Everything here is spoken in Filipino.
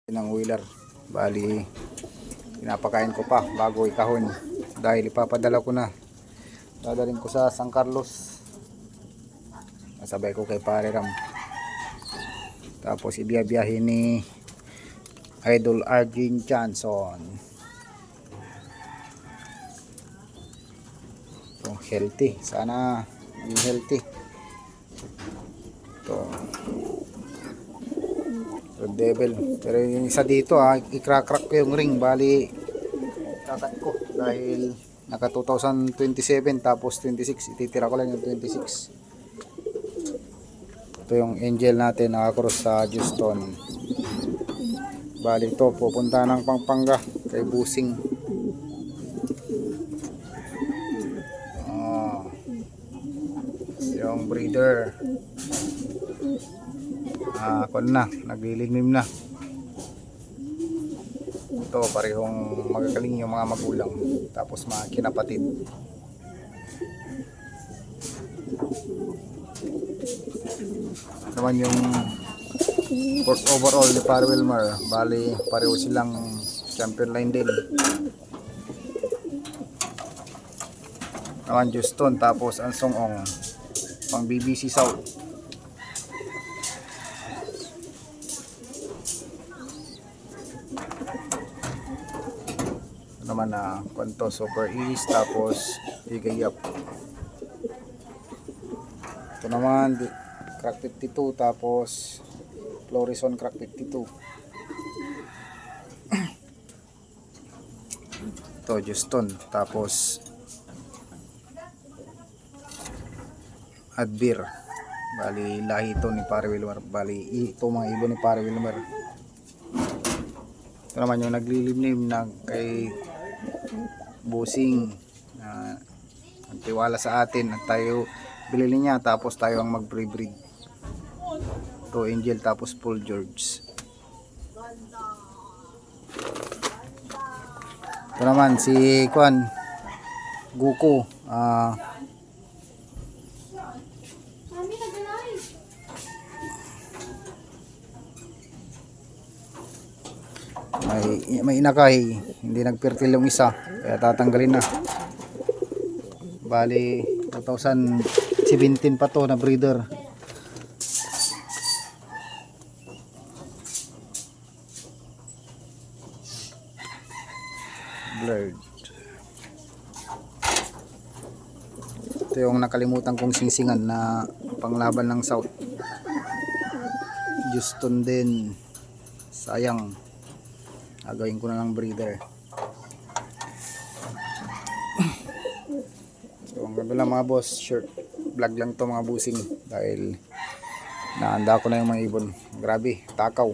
ng wheeler. Bali pinapakain ko pa bago ikahon dahil ipapadala ko na, dadalhin ko sa San Carlos, nasabay ko kay Pare Ram, tapos ibiyabiyahin ni Idol Arjun Johnson. So, healthy, sana maging healthy to Red Devil. Pero yung isa dito i-crack ko yung ring, bali kakat ko dahil naka 2027 tapos 26, ititira ko lang yung 26. Ito yung angel natin naka-cross sa Houston. Bali ito pupunta ng Pampanga kay Busing. Yung breeder kon na, naglilignim na. Ito parehong magagaling yung mga magulang, tapos mga kinapatid. Naman yung overall ni Pare Wilmer, bali pareho silang champion line din. Naman Houston, tapos ang Song-ong pang BBC South. Naman na Kwanto Super East, tapos Igayap. Ito naman Crack 52, tapos Florison Crack 52. Ito Houston, tapos Adbir. Bali lahi ito ni Pare Wilmer, bali ito mga ibon ni Pare Wilmer. Ito naman yung naglilimlim na kay Busing, nagtiwala sa atin at tayo bilili niya, tapos tayo ang mag-pre-breed. Ito Angel, tapos Paul George. Ito naman si Kwan Guko, may inakay, hindi nagpertil yung isa, kaya tatanggalin na. Bali 2017 pa to na breeder. Blurred. Ito yung nakalimutan kong singsingan na panglaban ng South. Houston din, sayang, gagawin ko na lang breeder. So ang ganda lang mga boss, short vlog lang to mga busing, dahil naanda ko na yung mga ibon. Grabe, takaw.